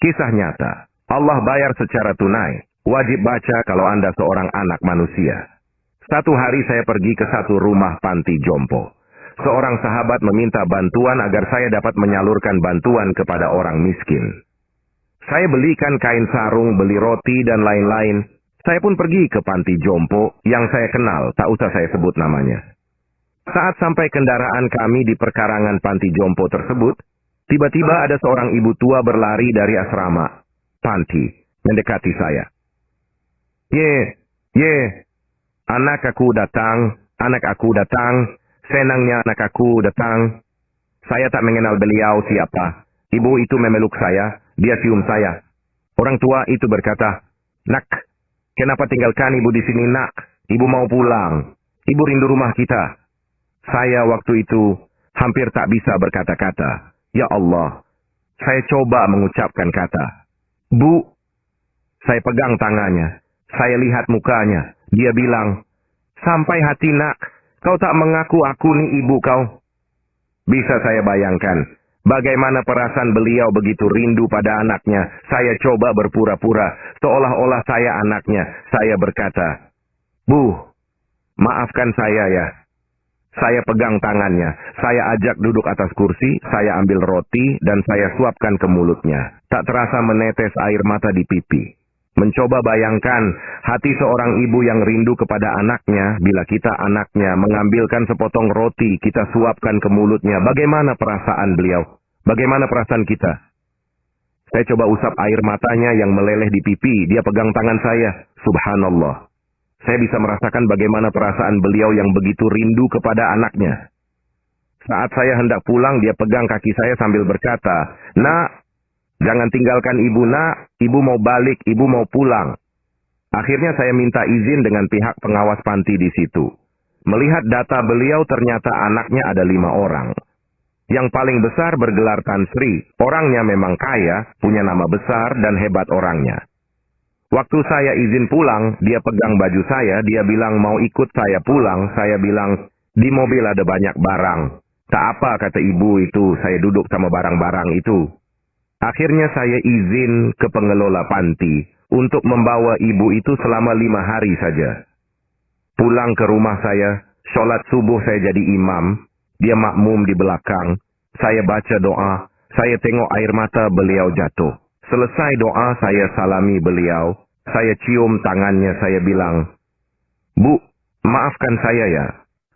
Kisah nyata. Allah bayar secara tunai. Wajib baca kalau Anda seorang anak manusia. Satu hari saya pergi ke satu rumah panti jompo. Seorang sahabat meminta bantuan agar saya dapat menyalurkan bantuan kepada orang miskin. Saya belikan kain sarung, beli roti, dan lain-lain. Saya pun pergi ke panti jompo yang saya kenal, tak usah saya sebut namanya. Saat sampai kendaraan kami di perkarangan panti jompo tersebut, tiba-tiba ada seorang ibu tua berlari dari asrama panti, mendekati saya. Ye, anak aku datang, senangnya anak aku datang. Saya tak mengenal beliau siapa. Ibu itu memeluk saya, dia cium saya. Orang tua itu berkata, "Nak, kenapa tinggalkan ibu di sini, nak? Ibu mau pulang. Ibu rindu rumah kita." Saya waktu itu hampir tak bisa berkata-kata. Ya Allah, saya coba mengucapkan kata. "Bu." Saya pegang tangannya. Saya lihat mukanya. Dia bilang, "Sampai hati, nak. Kau tak mengaku aku nih ibu kau." Bisa saya bayangkan bagaimana perasaan beliau begitu rindu pada anaknya. Saya coba berpura-pura seolah-olah saya anaknya. Saya berkata, "Bu, maafkan saya ya." Saya pegang tangannya. Saya ajak duduk atas kursi. Saya ambil roti dan saya suapkan ke mulutnya. Tak terasa menetes air mata di pipi. Mencoba bayangkan hati seorang ibu yang rindu kepada anaknya. Bila kita anaknya mengambilkan sepotong roti, kita suapkan ke mulutnya. Bagaimana perasaan beliau? Bagaimana perasaan kita? Saya coba usap air matanya yang meleleh di pipi. Dia pegang tangan saya. Subhanallah. Saya bisa merasakan bagaimana perasaan beliau yang begitu rindu kepada anaknya. Saat saya hendak pulang, dia pegang kaki saya sambil berkata, "Nak, jangan tinggalkan ibu, nak. Ibu mau balik, ibu mau pulang." Akhirnya saya minta izin dengan pihak pengawas panti di situ. Melihat data beliau, ternyata anaknya ada 5 orang. Yang paling besar bergelar Tan Sri. Orangnya memang kaya, punya nama besar dan hebat orangnya. Waktu saya izin pulang, dia pegang baju saya, dia bilang mau ikut saya pulang. Saya bilang, "Di mobil ada banyak barang." "Tak apa," kata ibu itu, "saya duduk sama barang-barang itu." Akhirnya saya izin ke pengelola panti untuk membawa ibu itu selama 5 hari saja. Pulang ke rumah saya, sholat subuh saya jadi imam, dia makmum di belakang. Saya baca doa, saya tengok air mata beliau jatuh. Selesai doa, saya salami beliau. Saya cium tangannya, saya bilang, "Bu, maafkan saya ya."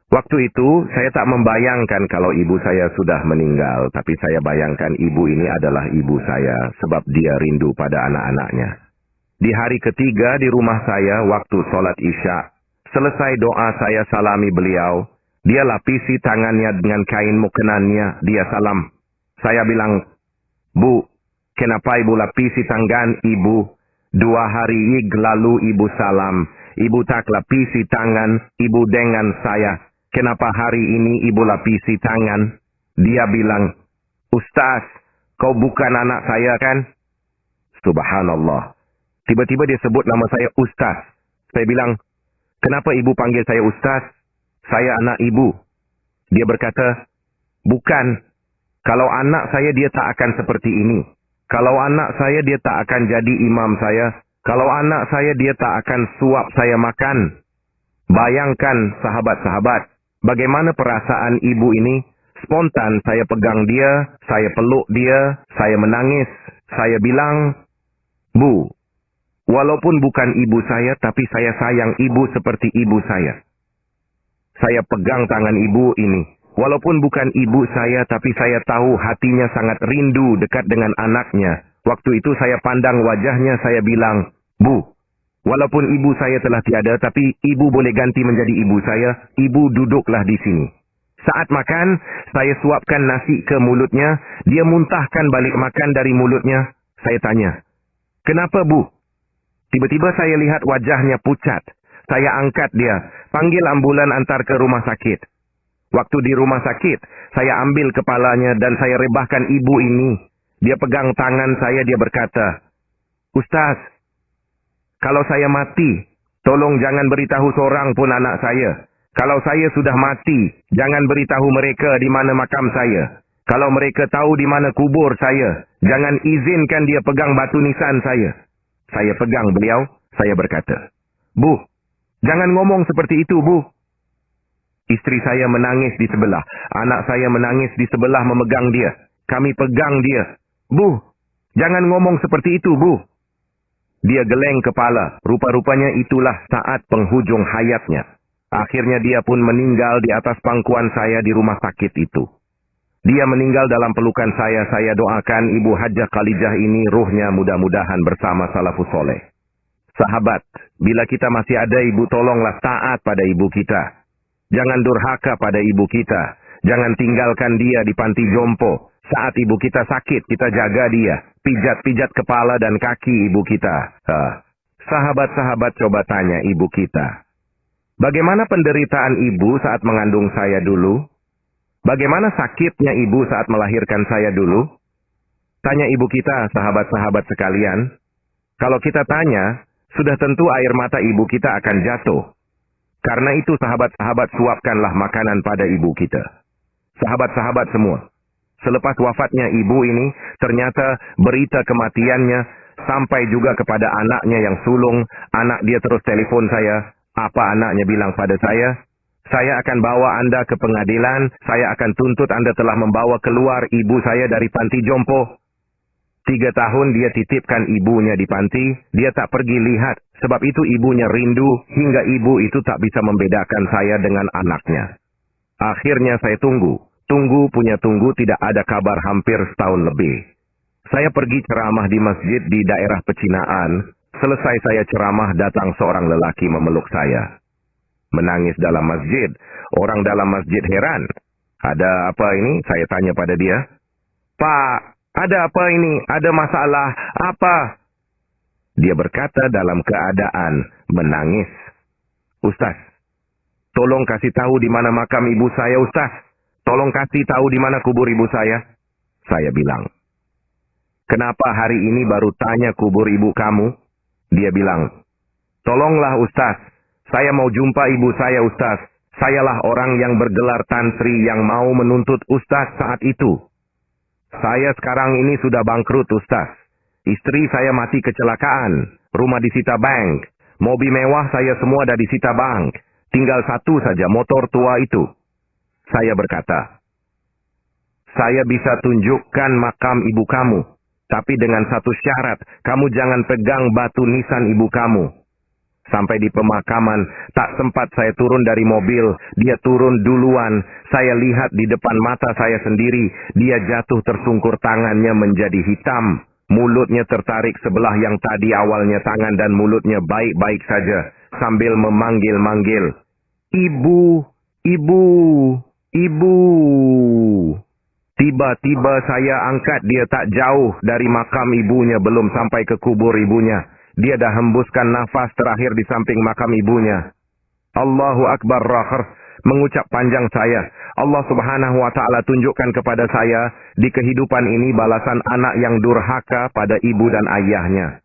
Waktu itu, saya tak membayangkan kalau ibu saya sudah meninggal. Tapi saya bayangkan ibu ini adalah ibu saya, sebab dia rindu pada anak-anaknya. Di hari ketiga di rumah saya, waktu sholat isya, selesai doa saya salami beliau. Dia lapisi tangannya dengan kain mukenannya, dia salam. Saya bilang, "Bu, kenapa ibu lapisi tangan ibu? 2 hari lalu ibu salam. Ibu tak lapisi tangan ibu dengan saya. Kenapa hari ini ibu lapisi tangan?" Dia bilang, "Ustaz, kau bukan anak saya kan?" Subhanallah. Tiba-tiba dia sebut nama saya Ustaz. Saya bilang, "Kenapa ibu panggil saya Ustaz? Saya anak ibu." Dia berkata, "Bukan. Kalau anak saya dia tak akan seperti ini. Kalau anak saya dia tak akan jadi imam saya. Kalau anak saya dia tak akan suap saya makan." Bayangkan sahabat-sahabat, bagaimana perasaan ibu ini. Spontan saya pegang dia, saya peluk dia, saya menangis. Saya bilang, "Bu, walaupun bukan ibu saya, tapi saya sayang ibu seperti ibu saya." Saya pegang tangan ibu ini. Walaupun bukan ibu saya, tapi saya tahu hatinya sangat rindu dekat dengan anaknya. Waktu itu saya pandang wajahnya, saya bilang, "Bu, walaupun ibu saya telah tiada, tapi ibu boleh ganti menjadi ibu saya. Ibu duduklah di sini." Saat makan, saya suapkan nasi ke mulutnya. Dia muntahkan balik makan dari mulutnya. Saya tanya, "Kenapa, Bu?" Tiba-tiba saya lihat wajahnya pucat. Saya angkat dia, panggil ambulan antar ke rumah sakit. Waktu di rumah sakit, saya ambil kepalanya dan saya rebahkan ibu ini. Dia pegang tangan saya, dia berkata, "Ustaz, kalau saya mati, tolong jangan beritahu seorang pun anak saya. Kalau saya sudah mati, jangan beritahu mereka di mana makam saya. Kalau mereka tahu di mana kubur saya, jangan izinkan dia pegang batu nisan saya. Saya pegang beliau, saya berkata, Bu, jangan ngomong seperti itu, Bu. Istri saya menangis di sebelah, anak saya menangis di sebelah memegang dia. Kami pegang dia. Bu, jangan ngomong seperti itu, Bu. Dia geleng kepala, rupa-rupanya itulah saat penghujung hayatnya. Akhirnya dia pun meninggal di atas pangkuan saya di rumah sakit itu. Dia meninggal dalam pelukan saya doakan Ibu Hajjah Khalijah ini ruhnya mudah-mudahan bersama salafus soleh. Sahabat, bila kita masih ada ibu, tolonglah taat pada ibu kita. Jangan durhaka pada ibu kita. Jangan tinggalkan dia di panti jompo. Saat ibu kita sakit, kita jaga dia. Pijat-pijat kepala dan kaki ibu kita. Sahabat-sahabat coba tanya ibu kita. Bagaimana penderitaan ibu saat mengandung saya dulu? Bagaimana sakitnya ibu saat melahirkan saya dulu? Tanya ibu kita, sahabat-sahabat sekalian. Kalau kita tanya, sudah tentu air mata ibu kita akan jatuh. Karena itu sahabat-sahabat, suapkanlah makanan pada ibu kita. Sahabat-sahabat semua. Selepas wafatnya ibu ini, ternyata berita kematiannya sampai juga kepada anaknya yang sulung. Anak dia terus telepon saya. Apa anaknya bilang pada saya? Saya akan bawa Anda ke pengadilan. Saya akan tuntut Anda telah membawa keluar ibu saya dari panti jompo. 3 tahun dia titipkan ibunya di panti. Dia tak pergi lihat. Sebab itu ibunya rindu hingga ibu itu tak bisa membedakan saya dengan anaknya. Akhirnya saya tunggu. Tunggu tidak ada kabar hampir setahun lebih. Saya pergi ceramah di masjid di daerah Pecinaan. Selesai saya ceramah, datang seorang lelaki memeluk saya. Menangis dalam masjid. Orang dalam masjid heran. Ada apa ini? Saya tanya pada dia. Pak, ada apa ini? Ada masalah apa? Dia berkata dalam keadaan menangis. Ustaz, tolong kasih tahu di mana makam ibu saya, Ustaz. Tolong kasih tahu di mana kubur ibu saya. Saya bilang, kenapa hari ini baru tanya kubur ibu kamu? Dia bilang, tolonglah Ustaz. Saya mau jumpa ibu saya, Ustaz. Sayalah orang yang bergelar tantri yang mau menuntut Ustaz saat itu. Saya sekarang ini sudah bangkrut, Ustaz. Istri saya mati kecelakaan. Rumah disita bank. Mobil mewah saya semua dah disita bank. Tinggal satu saja, motor tua itu. Saya berkata, saya bisa tunjukkan makam ibu kamu. Tapi dengan satu syarat, kamu jangan pegang batu nisan ibu kamu. Sampai di pemakaman, tak sempat saya turun dari mobil. Dia turun duluan. Saya lihat di depan mata saya sendiri. Dia jatuh tersungkur, tangannya menjadi hitam. Mulutnya tertarik sebelah yang tadi awalnya tangan dan mulutnya baik-baik saja. Sambil memanggil-manggil. Ibu, ibu, ibu. Tiba-tiba saya angkat dia tak jauh dari makam ibunya, belum sampai ke kubur ibunya. Dia dah hembuskan nafas terakhir di samping makam ibunya. Allahu Akbar rakhir. Mengucap panjang saya. Allah Subhanahu wa Ta'ala tunjukkan kepada saya di kehidupan ini balasan anak yang durhaka pada ibu dan ayahnya.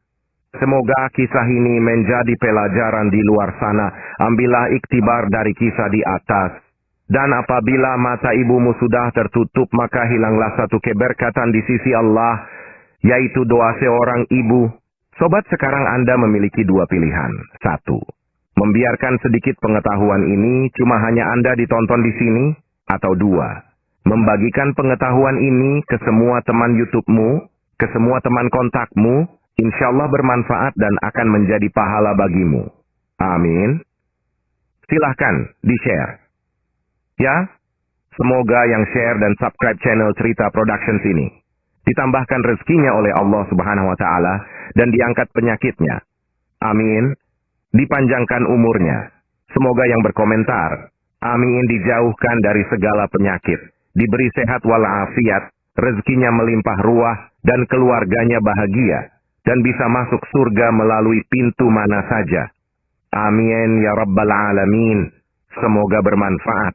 Semoga kisah ini menjadi pelajaran di luar sana. Ambillah iktibar dari kisah di atas. Dan apabila mata ibumu sudah tertutup, maka hilanglah satu keberkatan di sisi Allah, yaitu doa seorang ibu. Sobat, sekarang Anda memiliki 2 pilihan. 1. Membiarkan sedikit pengetahuan ini cuma hanya Anda ditonton di sini. Atau 2. Membagikan pengetahuan ini ke semua teman YouTube-mu, ke semua teman kontakmu. Insya Allah bermanfaat dan akan menjadi pahala bagimu. Amin. Silahkan di-share. Ya, semoga yang share dan subscribe channel Cerita Productions ini ditambahkan rezekinya oleh Allah Subhanahu wa Ta'ala dan diangkat penyakitnya. Amin. Dipanjangkan umurnya. Semoga yang berkomentar, amin, dijauhkan dari segala penyakit, diberi sehat walafiat, rezekinya melimpah ruah dan keluarganya bahagia dan bisa masuk surga melalui pintu mana saja. Amin ya Rabbal Alamin. Semoga bermanfaat.